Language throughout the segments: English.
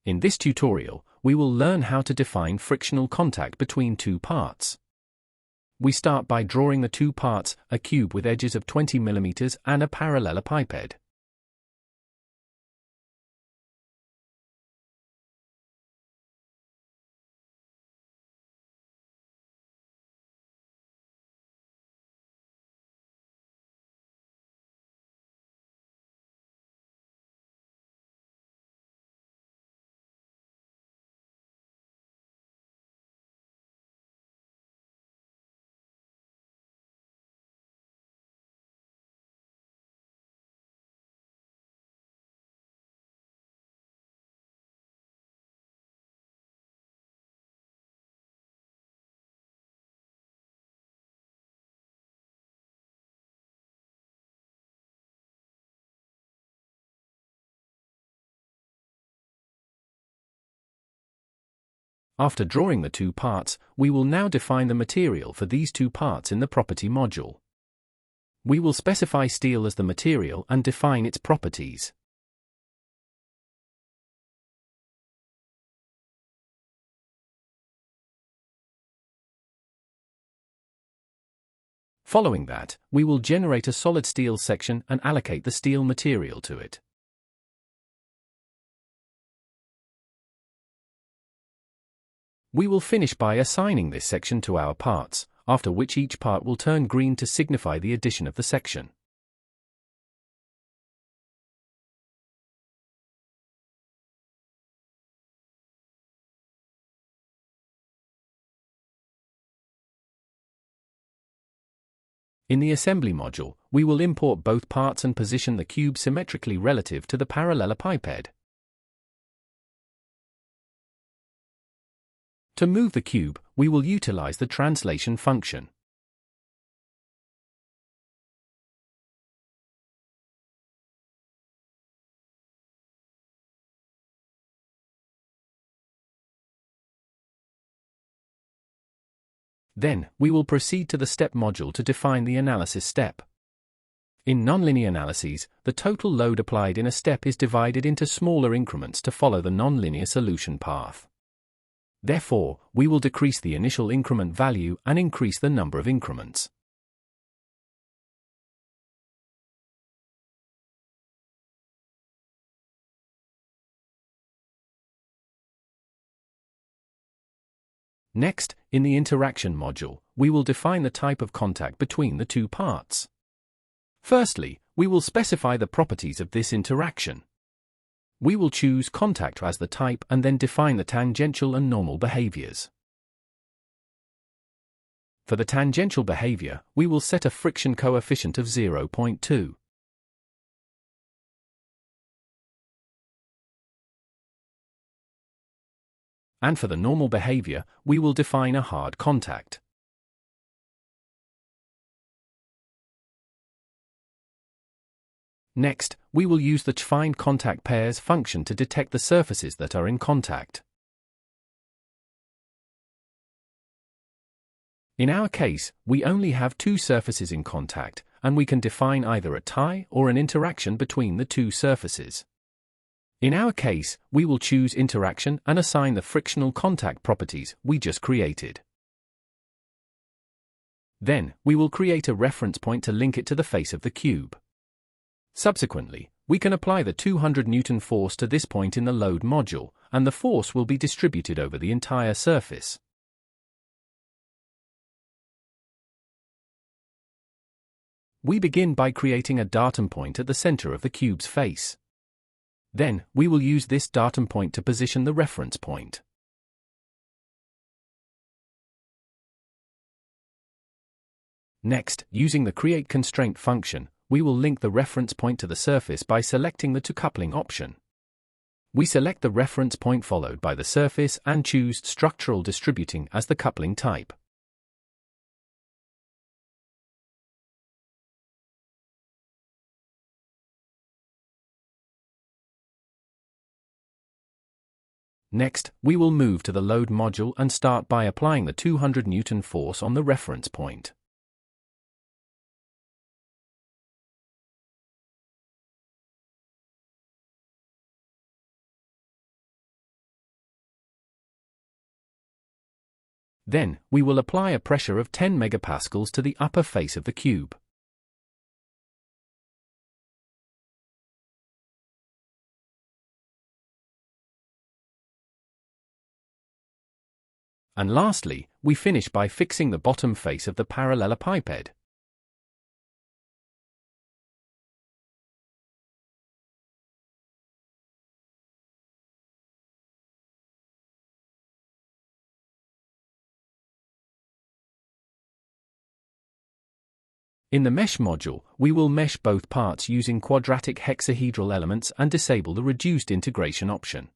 In this tutorial, we will learn how to define frictional contact between two parts. We start by drawing the two parts, a cube with edges of 20 mm and a parallelepiped. After drawing the two parts, we will now define the material for these two parts in the property module. We will specify steel as the material and define its properties. Following that, we will generate a solid steel section and allocate the steel material to it. We will finish by assigning this section to our parts, after which each part will turn green to signify the addition of the section. In the assembly module, we will import both parts and position the cube symmetrically relative to the parallelepiped. To move the cube, we will utilize the translation function. Then, we will proceed to the step module to define the analysis step. In nonlinear analyses, the total load applied in a step is divided into smaller increments to follow the nonlinear solution path. Therefore, we will decrease the initial increment value and increase the number of increments. Next, in the interaction module, we will define the type of contact between the two parts. Firstly, we will specify the properties of this interaction. We will choose contact as the type and then define the tangential and normal behaviors. For the tangential behavior, we will set a friction coefficient of 0.2. And for the normal behavior, we will define a hard contact. Next, we will use the find contact pairs function to detect the surfaces that are in contact. In our case, we only have two surfaces in contact, and we can define either a tie or an interaction between the two surfaces. In our case, we will choose interaction and assign the frictional contact properties we just created. Then, we will create a reference point to link it to the face of the cube. Subsequently, we can apply the 200 Newton force to this point in the load module, and the force will be distributed over the entire surface. We begin by creating a datum point at the center of the cube's face. Then, we will use this datum point to position the reference point. Next, using the create constraint function, we will link the reference point to the surface by selecting the to-coupling option. We select the reference point followed by the surface and choose structural distributing as the coupling type. Next, we will move to the load module and start by applying the 200 Newton force on the reference point. Then, we will apply a pressure of 10 megapascals to the upper face of the cube. And lastly, we finish by fixing the bottom face of the parallelepiped. In the mesh module, we will mesh both parts using quadratic hexahedral elements and disable the reduced integration option.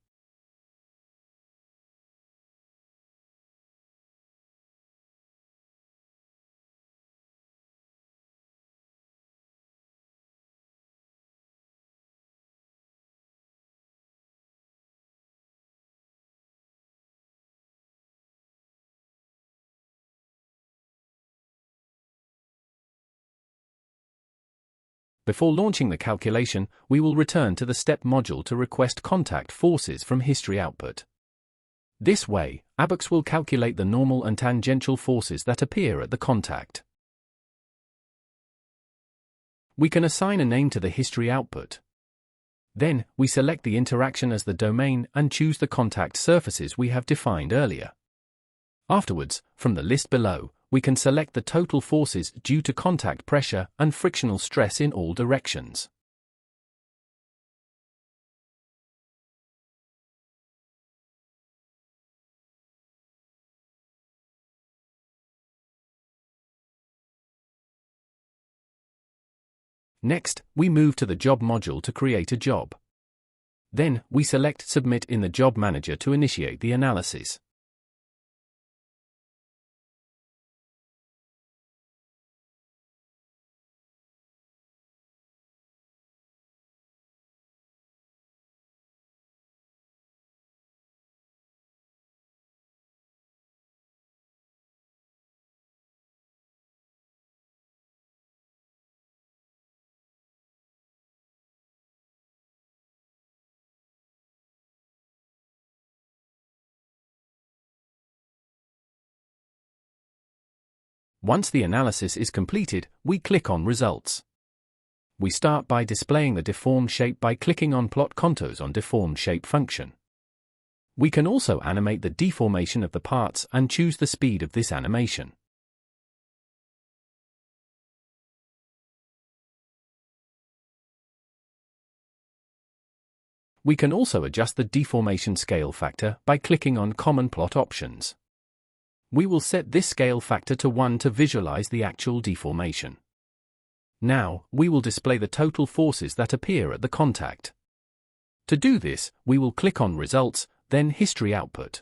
Before launching the calculation, we will return to the step module to request contact forces from history output. This way, Abaqus will calculate the normal and tangential forces that appear at the contact. We can assign a name to the history output. Then, we select the interaction as the domain and choose the contact surfaces we have defined earlier. Afterwards, from the list below, we can select the total forces due to contact pressure and frictional stress in all directions. Next, we move to the Job module to create a job. Then, we select Submit in the Job Manager to initiate the analysis. Once the analysis is completed, we click on Results. We start by displaying the deformed shape by clicking on Plot Contours on Deformed Shape function. We can also animate the deformation of the parts and choose the speed of this animation. We can also adjust the deformation scale factor by clicking on Common Plot Options. We will set this scale factor to 1 to visualize the actual deformation. Now, we will display the total forces that appear at the contact. To do this, we will click on Results, then History Output.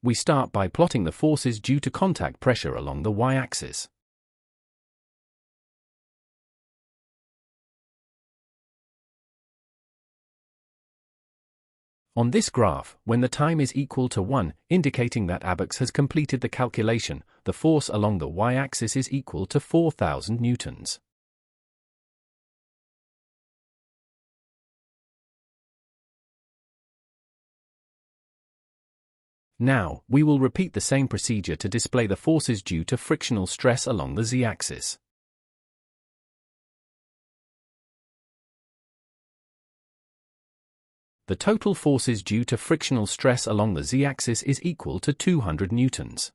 We start by plotting the forces due to contact pressure along the y-axis. On this graph, when the time is equal to 1, indicating that Abaqus has completed the calculation, the force along the y-axis is equal to 4,000 newtons. Now, we will repeat the same procedure to display the forces due to frictional stress along the z-axis. The total forces due to frictional stress along the z-axis is equal to 200 newtons.